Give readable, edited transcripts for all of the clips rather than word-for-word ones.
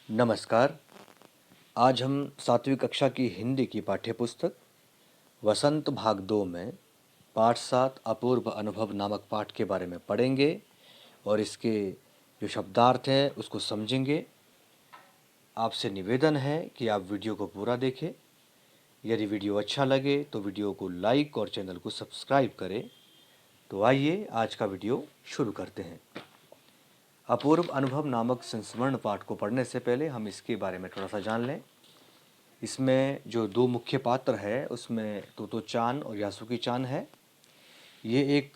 नमस्कार। आज हम 7वीं कक्षा की हिंदी की पाठ्यपुस्तक वसंत भाग 2 में पाठ 7 अपूर्व अनुभव नामक पाठ के बारे में पढ़ेंगे और इसके जो शब्दार्थ हैं उसको समझेंगे। आपसे निवेदन है कि आप वीडियो को पूरा देखें। यदि वीडियो अच्छा लगे तो वीडियो को लाइक और चैनल को सब्सक्राइब करें। तो आइए आज का वीडियो शुरू करते हैं। अपूर्व अनुभव नामक संस्मरण पाठ को पढ़ने से पहले हम इसके बारे में थोड़ा सा जान लें। इसमें जो दो मुख्य पात्र है उसमें तोतो चान और यासुकी चान है। ये एक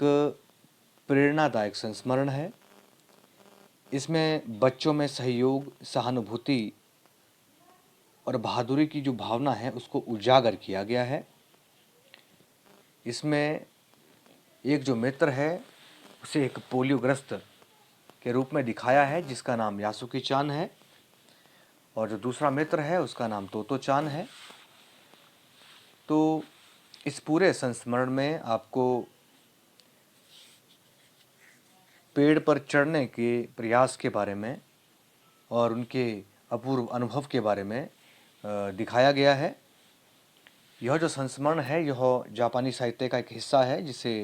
प्रेरणादायक संस्मरण है। इसमें बच्चों में सहयोग, सहानुभूति और बहादुरी की जो भावना है उसको उजागर किया गया है। इसमें एक जो मित्र है उसे एक पोलियोग्रस्त के रूप में दिखाया है जिसका नाम यासुकी चान है, और जो दूसरा मित्र है उसका नाम तोतो चान है। तो इस पूरे संस्मरण में आपको पेड़ पर चढ़ने के प्रयास के बारे में और उनके अपूर्व अनुभव के बारे में दिखाया गया है। यह जो संस्मरण है यह जापानी साहित्य का एक हिस्सा है जिसे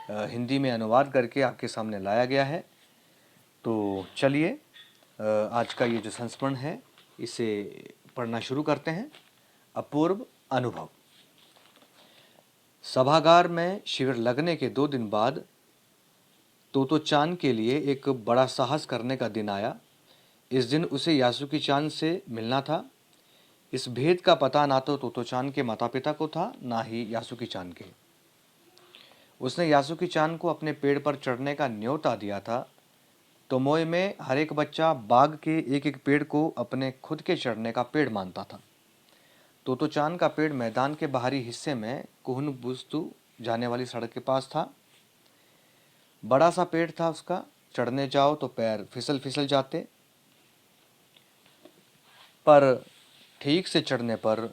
हिंदी में अनुवाद करके आपके सामने लाया गया है। तो चलिए आज का ये जो संस्मरण है इसे पढ़ना शुरू करते हैं। अपूर्व अनुभव। सभागार में शिविर लगने के 2 दिन बाद तोतो चान के लिए एक बड़ा साहस करने का दिन आया। इस दिन उसे यासुकी चान से मिलना था। इस भेद का पता ना तो तोतो चान के माता पिता को था ना ही यासुकी चान के। उसने यासुकी चान को अपने पेड़ पर चढ़ने का न्योता दिया था। तोमोए में हर एक बच्चा बाग के एक एक पेड़ को अपने खुद के चढ़ने का पेड़ मानता था। तोतो चान का पेड़ मैदान के बाहरी हिस्से में कुहनबुस्तु जाने वाली सड़क के पास था। बड़ा सा पेड़ था उसका, चढ़ने जाओ तो पैर फिसल फिसल जाते, पर ठीक से चढ़ने पर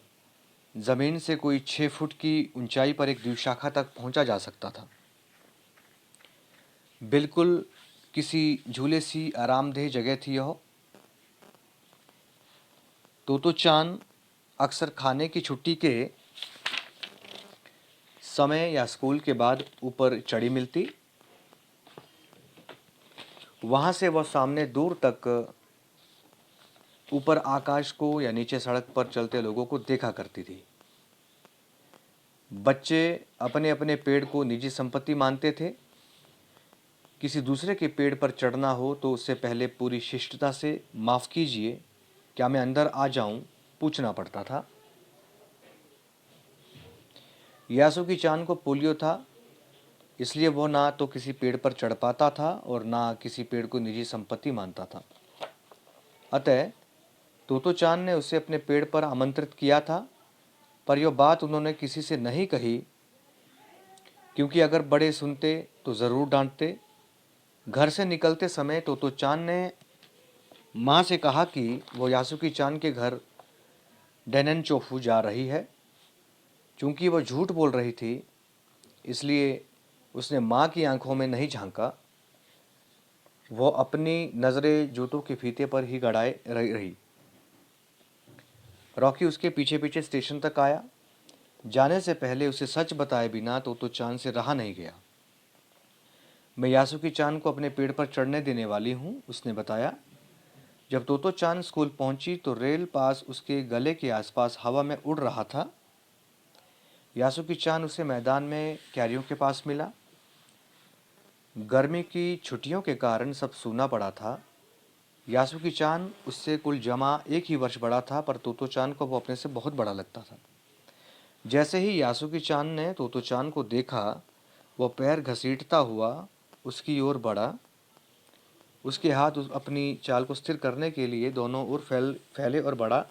जमीन से कोई 6 फुट की ऊंचाई पर एक द्विशाखा तक पहुंचा जा सकता था। बिल्कुल किसी झूले सी आरामदेह जगह थी यह। तोतो चान अक्सर खाने की छुट्टी के समय या स्कूल के बाद ऊपर चढ़ी मिलती। वहां से वह सामने दूर तक ऊपर आकाश को या नीचे सड़क पर चलते लोगों को देखा करती थी। बच्चे अपने अपने पेड़ को निजी संपत्ति मानते थे। किसी दूसरे के पेड़ पर चढ़ना हो तो उससे पहले पूरी शिष्टता से माफ़ कीजिए, क्या मैं अंदर आ जाऊं, पूछना पड़ता था। यासुकी चान को पोलियो था, इसलिए वह ना तो किसी पेड़ पर चढ़ पाता था और ना किसी पेड़ को निजी संपत्ति मानता था। अतः तोतो चान ने उसे अपने पेड़ पर आमंत्रित किया था, पर यह बात उन्होंने किसी से नहीं कही, क्योंकि अगर बड़े सुनते तो ज़रूर डांटते। घर से निकलते समय तोतो चान ने माँ से कहा कि वो यासुकी चान के घर डेनेनचोफू जा रही है। चूंकि वह झूठ बोल रही थी, इसलिए उसने माँ की आंखों में नहीं झांका। वो अपनी नज़रें जूतों के फीते पर ही गड़ाए रही। रॉकी उसके पीछे पीछे स्टेशन तक आया। जाने से पहले उसे सच बताए बिना तोतो चान से रहा नहीं गया। मैं यासुकी चान को अपने पेड़ पर चढ़ने देने वाली हूँ, उसने बताया। जब तोतो चान स्कूल पहुंची तो रेल पास उसके गले के आसपास हवा में उड़ रहा था। यासुकी चान उसे मैदान में क्यारियों के पास मिला। गर्मी की छुट्टियों के कारण सब सूना पड़ा था। यासुकी चान उससे कुल जमा 1 ही वर्ष बड़ा था, पर तोतो चान को वो अपने से बहुत बड़ा लगता था। जैसे ही यासुकी चान ने तोतो चान को देखा, वह पैर घसीटता हुआ उसकी ओर बढ़ा। उसके हाथ अपनी चाल को स्थिर करने के लिए दोनों ओर फैले और बढ़ा।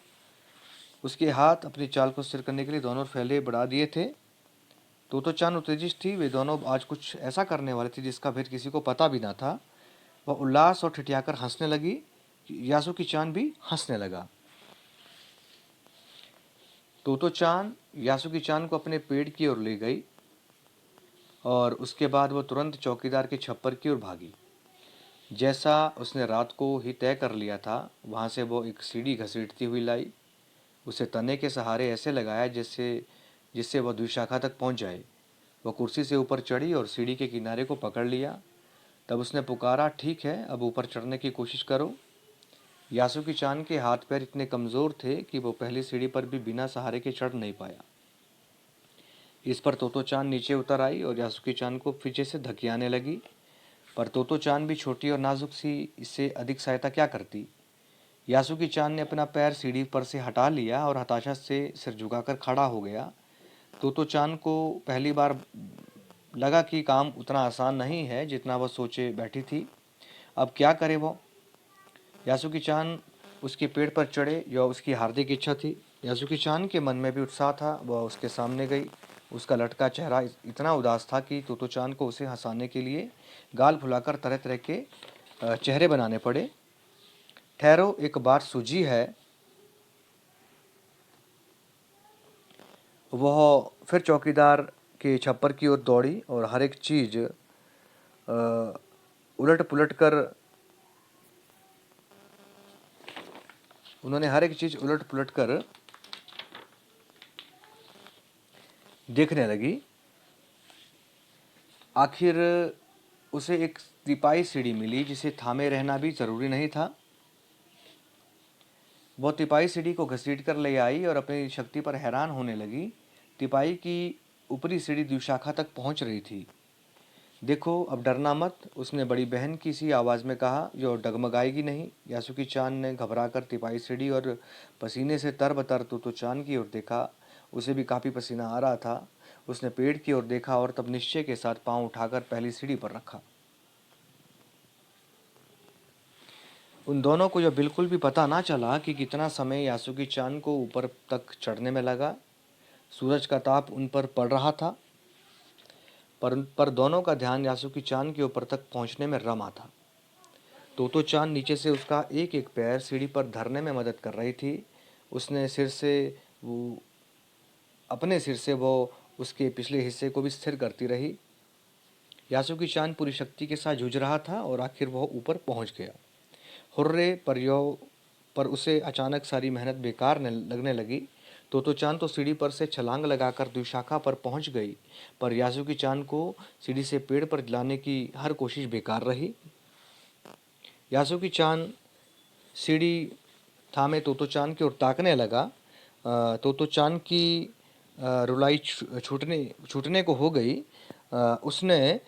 उसके हाथ अपनी चाल को स्थिर करने के लिए दोनों ओर फैले बढ़ा दिए थे। तोतो चान उत्तेजित थी। वे दोनों आज कुछ ऐसा करने वाले थे जिसका भेद किसी को पता भी ना था। वह उल्लास और ठिठियाकर हंसने लगी। यासुकी चान भी हंसने लगा। तोतो चान यासुकी चान को अपने पेड़ की ओर ले गई और उसके बाद वह तुरंत चौकीदार के छप्पर की ओर भागी। जैसा उसने रात को ही तय कर लिया था, वहाँ से वो एक सीढ़ी घसीटती हुई लाई। उसे तने के सहारे ऐसे लगाया जिससे जिससे वह द्विशाखा तक पहुँच जाए। वह कुर्सी से ऊपर चढ़ी और सीढ़ी के किनारे को पकड़ लिया। तब उसने पुकारा, ठीक है, अब ऊपर चढ़ने की कोशिश करो। यासुकी चान के हाथ पैर इतने कमज़ोर थे कि वो पहली सीढ़ी पर भी बिना सहारे के चढ़ नहीं पाया। इस पर तोतो चान नीचे उतर आई और यासुकी चान को पीछे से धकियाने लगी। पर तोतो चान भी छोटी और नाजुक सी, इससे अधिक सहायता क्या करती। यासुकी चान ने अपना पैर सीढ़ी पर से हटा लिया और हताशा से सिर झुकाकर खड़ा हो गया। तोतो चान को पहली बार लगा कि काम उतना आसान नहीं है जितना वह सोचे बैठी थी। अब क्या करे वो। यासुकी चान उसके पेड़ पर चढ़े, यह उसकी हार्दिक इच्छा थी। यासुकी चान के मन में भी उत्साह था। वह उसके सामने गई। उसका लटका चेहरा इतना उदास था कि तोतो चान को उसे हंसाने के लिए गाल फुलाकर तरह तरह के चेहरे बनाने पड़े। ठहरो, एक बात सूझी है। वह फिर चौकीदार के छप्पर की ओर दौड़ी और हर एक चीज उलट पुलट कर उन्होंने हर एक चीज उलट पुलट कर देखने लगी। आखिर उसे एक तिपाई सीढ़ी मिली जिसे थामे रहना भी जरूरी नहीं था। वह तिपाई सीढ़ी को घसीट कर ले आई और अपनी शक्ति पर हैरान होने लगी। तिपाई की ऊपरी सीढ़ी द्विशाखा तक पहुंच रही थी। देखो, अब डरना मत, उसने बड़ी बहन की सी आवाज़ में कहा, जो डगमगाएगी नहीं। यासुकी चान ने घबराकर तिपाई सीढ़ी और पसीने से तरबतर तोतो चान की ओर देखा। उसे भी काफ़ी पसीना आ रहा था। उसने पेड़ की ओर देखा और तब निश्चय के साथ पांव उठाकर पहली सीढ़ी पर रखा। उन दोनों को यह बिल्कुल भी पता ना चला कि कितना समय यासुकी चान को ऊपर तक चढ़ने में लगा। सूरज का ताप उन पर पड़ रहा था, पर दोनों का ध्यान यासुकी चान के ऊपर तक पहुंचने में रमा था। तोतो चान नीचे से उसका एक एक पैर सीढ़ी पर धरने में मदद कर रही थी। उसने सिर से वो अपने सिर से वो उसके पिछले हिस्से को भी स्थिर करती रही। यासुकी चान पूरी शक्ति के साथ जूझ रहा था और आखिर वह ऊपर पहुंच गया। हुर्रे, पर उसे अचानक सारी मेहनत बेकार लगने लगी। तोतो चान तो सीढ़ी पर से छलांग लगाकर द्विशाखा पर पहुंच गई, पर यासुकी चान को सीढ़ी से पेड़ पर लाने की हर कोशिश बेकार रही। यासुकी चान सीढ़ी थामे तोतो चान की ओर ताकने लगा। तोतो चान की रुलाई छूटने छूटने को हो गई। उसने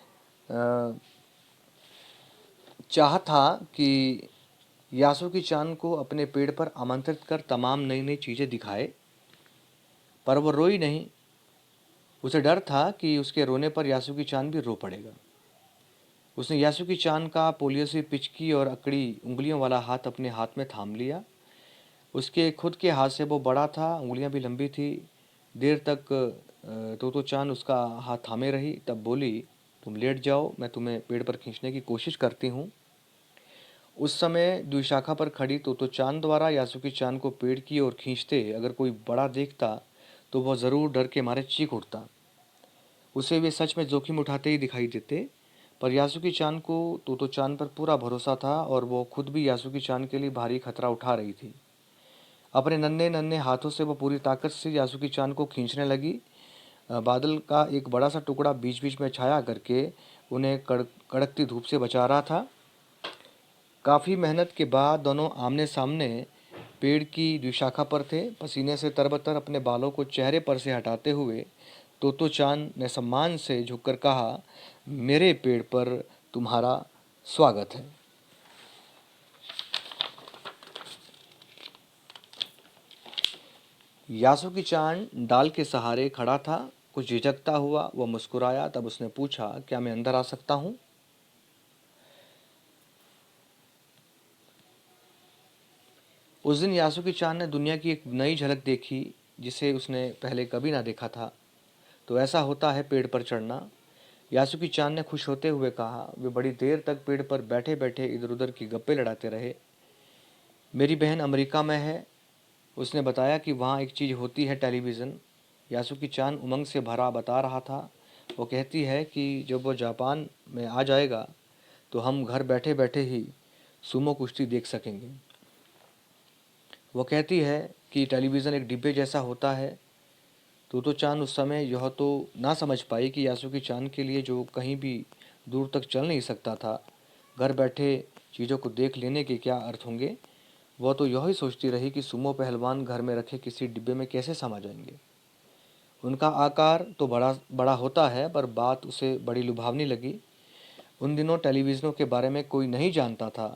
चाहा था कि यासुकी चान को अपने पेड़ पर आमंत्रित कर तमाम नई नई चीज़ें दिखाए, पर वो रोई नहीं। उसे डर था कि उसके रोने पर यासुकी चान भी रो पड़ेगा। उसने यासुकी चान का पोलियो से पिचकी और अकड़ी उंगलियों वाला हाथ अपने हाथ में थाम लिया। उसके खुद के हाथ से वो बड़ा था, उंगलियां भी लंबी थी। देर तक तोतो चान उसका हाथ थामे रही, तब बोली, तुम लेट जाओ, मैं तुम्हें पेड़ पर खींचने की कोशिश करती हूँ। उस समय द्विशाखा पर खड़ी तोतो चान द्वारा यासुकी चान को पेड़ की ओर खींचते अगर कोई बड़ा देखता तो वह ज़रूर डर के मारे चीख उठता। उसे वे सच में जोखिम उठाते ही दिखाई देते। पर यासुकी चान को तोतो चान पर पूरा भरोसा था और वो खुद भी यासुकी चान के लिए भारी खतरा उठा रही थी। अपने नन्हे नन्हे हाथों से वो पूरी ताकत से यासुकी चान को खींचने लगी। बादल का एक बड़ा सा टुकड़ा बीच बीच में छाया करके उन्हें कड़कती धूप से बचा रहा था। काफ़ी मेहनत के बाद दोनों आमने सामने पेड़ की द्विशाखा पर थे। पसीने से तरबतर अपने बालों को चेहरे पर से हटाते हुए तोतो चान ने सम्मान से झुककर कहा, मेरे पेड़ पर तुम्हारा स्वागत है। यासुकी चान डाल के सहारे खड़ा था, कुछ झिझकता हुआ। वह मुस्कुराया, तब उसने पूछा, क्या मैं अंदर आ सकता हूँ? उस दिन यासुकी चान ने दुनिया की एक नई झलक देखी जिसे उसने पहले कभी ना देखा था। तो ऐसा होता है पेड़ पर चढ़ना, यासुकी चान ने खुश होते हुए कहा। वे बड़ी देर तक पेड़ पर बैठे बैठे इधर उधर की गप्पे लड़ाते रहे। मेरी बहन अमेरिका में है, उसने बताया कि वहाँ एक चीज़ होती है, टेलीविज़न। यासुकी चान उमंग से भरा बता रहा था। वो कहती है कि जब वो जापान में आ जाएगा तो हम घर बैठे बैठे ही सुमो कुश्ती देख सकेंगे। वो कहती है कि टेलीविज़न एक डिब्बे जैसा होता है। तो चांद उस समय यह तो ना समझ पाई कि यासुकी चांद के लिए जो कहीं भी दूर तक चल नहीं सकता था, घर बैठे चीज़ों को देख लेने के क्या अर्थ होंगे। वह तो यही सोचती रही कि सुमो पहलवान घर में रखे किसी डिब्बे में कैसे समा जाएंगे। उनका आकार तो बड़ा बड़ा होता है, पर बात उसे बड़ी लुभावनी लगी। उन दिनों टेलीविज़नों के बारे में कोई नहीं जानता था।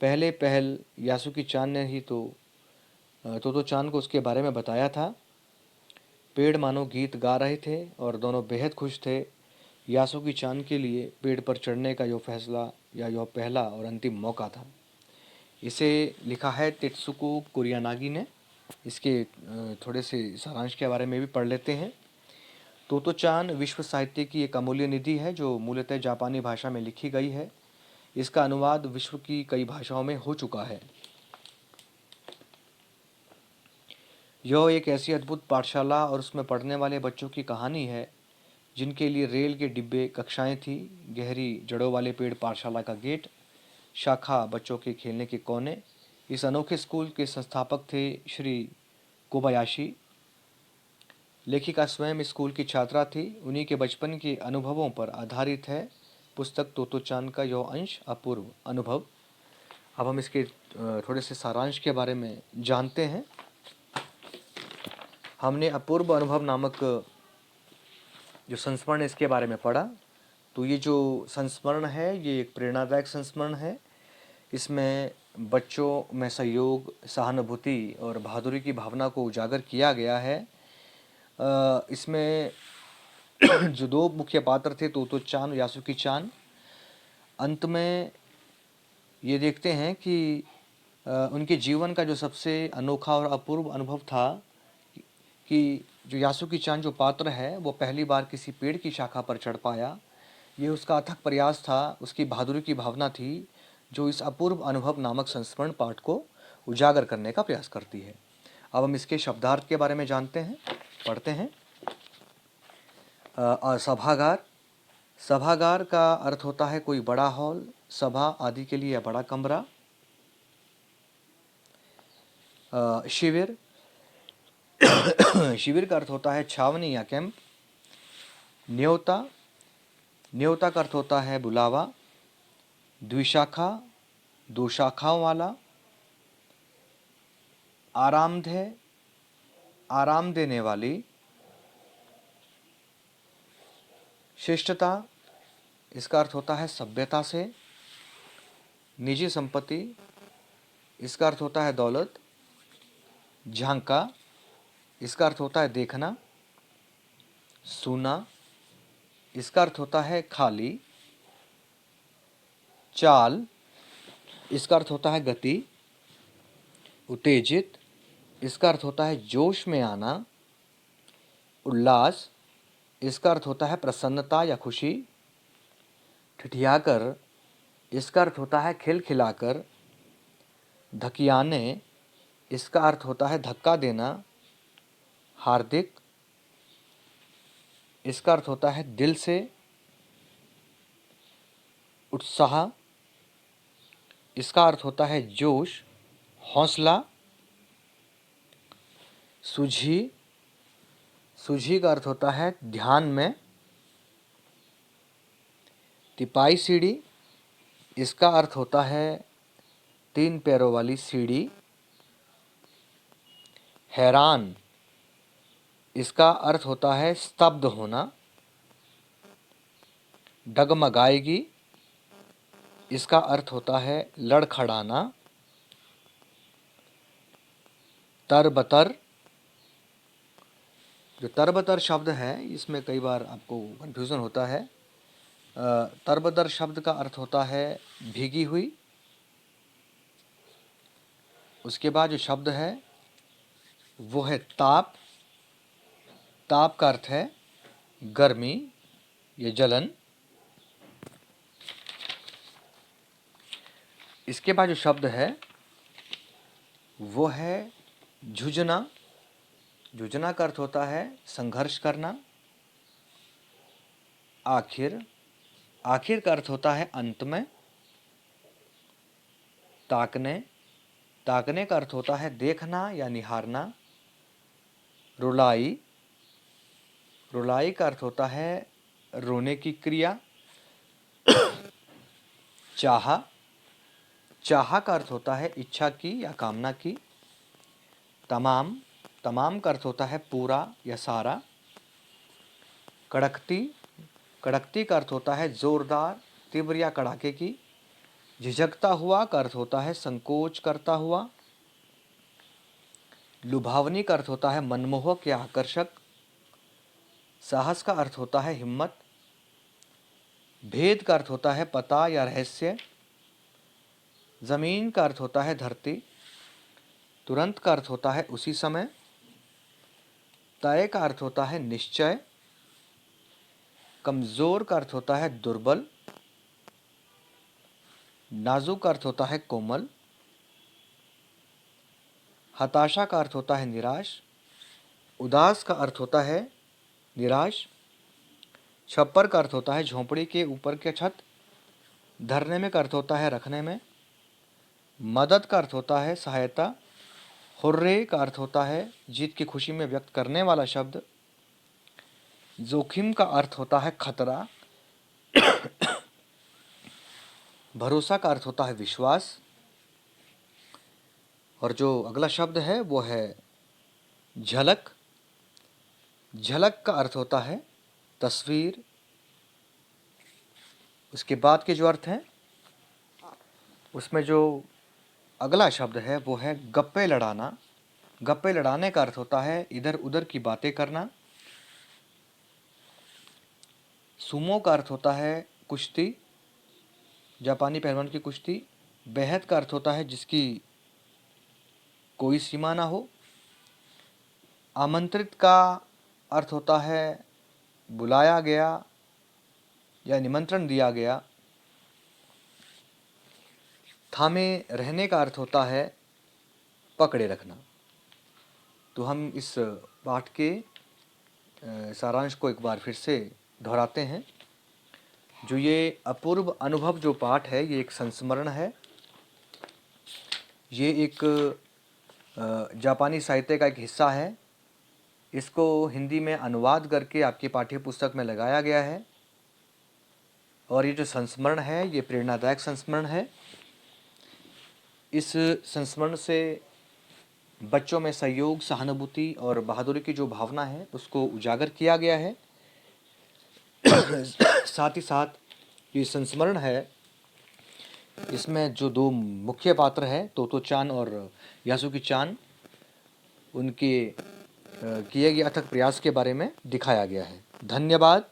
पहले पहल यासुकी चांद ने ही तो चांद को उसके बारे में बताया था। पेड़ मानो गीत गा रहे थे और दोनों बेहद खुश थे। यासुकी चांद के लिए पेड़ पर चढ़ने का यह पहला और अंतिम मौका था। इसे लिखा है तेत्सुको कुरियानागी ने। इसके थोड़े से सारांश के बारे में भी पढ़ लेते हैं। तोतो-चान विश्व साहित्य की एक अमूल्य निधि है जो मूलतः जापानी भाषा में लिखी गई है। इसका अनुवाद विश्व की कई भाषाओं में हो चुका है। यह एक ऐसी अद्भुत पाठशाला और उसमें पढ़ने वाले बच्चों की कहानी है जिनके लिए रेल के डिब्बे कक्षाएं थी, गहरी जड़ों वाले पेड़ पाठशाला का गेट, शाखा बच्चों के खेलने के कोने। इस अनोखे स्कूल के संस्थापक थे श्री कोबायाशी। लेखिका स्वयं स्कूल की छात्रा थी। उन्हीं के बचपन के अनुभवों पर आधारित है पुस्तक तोतो-चान का यह अंश अपूर्व अनुभव। अब हम इसके थोड़े से सारांश के बारे में जानते हैं। हमने अपूर्व अनुभव नामक जो संस्मरण है इसके बारे में पढ़ा। तो ये जो संस्मरण है ये एक प्रेरणादायक संस्मरण है। इसमें बच्चों में सहयोग, सहानुभूति और बहादुरी की भावना को उजागर किया गया है। इसमें जो दो मुख्य पात्र थे तोतो-चान और यासुकी-चान, अंत में ये देखते हैं कि उनके जीवन का जो सबसे अनोखा और अपूर्व अनुभव था कि जो यासुकी-चान जो पात्र है वो पहली बार किसी पेड़ की शाखा पर चढ़ पाया। ये उसका अथक प्रयास था, उसकी बहादुरी की भावना थी जो इस अपूर्व अनुभव नामक संस्मरण पाठ को उजागर करने का प्रयास करती है। अब हम इसके शब्दार्थ के बारे में जानते हैं, पढ़ते हैं। सभागार। सभागार का अर्थ होता है कोई बड़ा हॉल, सभा आदि के लिए बड़ा कमरा। शिविर। शिविर का अर्थ होता है छावनी या कैंप। न्योता। न्योता का अर्थ होता है बुलावा। द्विशाखा, दो शाखाओं वाला। आरामदेह, आराम देने वाली। शिष्टता, इसका अर्थ होता है सभ्यता से। निजी संपत्ति, इसका अर्थ होता है दौलत। झांका, इसका अर्थ होता है देखना। सुना, इसका अर्थ होता है खाली। चाल, इसका अर्थ होता है गति। उत्तेजित, इसका अर्थ होता है जोश में आना। उल्लास, इसका अर्थ होता है प्रसन्नता या खुशी। ठिठियाकर, इसका अर्थ होता है खिलखिलाकर। धकियाने, इसका अर्थ होता है धक्का देना। हार्दिक, इसका अर्थ होता है दिल से। उत्साह, इसका अर्थ होता है जोश, हौसला। सूझी, सूझी का अर्थ होता है ध्यान में। तिपाई सीढ़ी, इसका अर्थ होता है तीन पैरों वाली सीढ़ी। हैरान, इसका अर्थ होता है स्तब्ध होना। डगमगाएगी, इसका अर्थ होता है लड़खड़ाना। तरबतर, जो तरबतर शब्द है इसमें कई बार आपको कन्फ्यूज़न होता है। तरबतर शब्द का अर्थ होता है भीगी हुई। उसके बाद जो शब्द है वो है ताप। ताप का अर्थ है गर्मी या जलन। इसके बाद जो शब्द है वो है झुंझुना। झुंझुना का अर्थ होता है संघर्ष करना। आखिर, आखिर का अर्थ होता है अंत में। ताकने, ताकने का अर्थ होता है देखना या निहारना। रुलाई, रुलाई का अर्थ होता है रोने की क्रिया। चाहा, चाहा का अर्थ होता है इच्छा की या कामना की। तमाम, तमाम का अर्थ होता है पूरा या सारा। कड़कती, कड़कती का अर्थ होता है जोरदार, तीव्र या कड़ाके की। झिझकता हुआ का अर्थ होता है संकोच करता हुआ। लुभावनी का अर्थ होता है मनमोहक या आकर्षक। साहस का अर्थ होता है हिम्मत। भेद का अर्थ होता है पता या रहस्य। जमीन का अर्थ होता है धरती। तुरंत का अर्थ होता है उसी समय। तय का अर्थ होता है निश्चय। कमजोर का अर्थ होता है दुर्बल। नाजुक का अर्थ होता है कोमल। हताशा का अर्थ होता है निराश। उदास का अर्थ होता है निराश। छप्पर का अर्थ होता है झोंपड़ी के ऊपर के छत। धरने में का अर्थ होता है रखने में। मदद का अर्थ होता है सहायता। हुर्रे का अर्थ होता है जीत की खुशी में व्यक्त करने वाला शब्द। जोखिम का अर्थ होता है खतरा। भरोसा का अर्थ होता है विश्वास। और जो अगला शब्द है वो है झलक। झलक का अर्थ होता है तस्वीर। उसके बाद के जो अर्थ हैं उसमें जो अगला शब्द है वो है गप्पे लड़ाना। गप्पे लड़ाने का अर्थ होता है इधर उधर की बातें करना। सुमो का अर्थ होता है कुश्ती, जापानी पहलवान की कुश्ती। बेहद का अर्थ होता है जिसकी कोई सीमा ना हो। आमंत्रित का अर्थ होता है बुलाया गया या निमंत्रण दिया गया। थामे रहने का अर्थ होता है पकड़े रखना। तो हम इस पाठ के सारांश को एक बार फिर से दोहराते हैं। जो ये अपूर्व अनुभव जो पाठ है ये एक संस्मरण है। ये एक जापानी साहित्य का एक हिस्सा है। इसको हिंदी में अनुवाद करके आपकी पाठ्य पुस्तक में लगाया गया है। और ये जो संस्मरण है ये प्रेरणादायक संस्मरण है। इस संस्मरण से बच्चों में सहयोग, सहानुभूति और बहादुरी की जो भावना है उसको उजागर किया गया है। साथ ही साथ ये संस्मरण है इसमें जो दो मुख्य पात्र हैं तोतो चान और यासुकी चान, उनके किए गए अथक प्रयास के बारे में दिखाया गया है। धन्यवाद।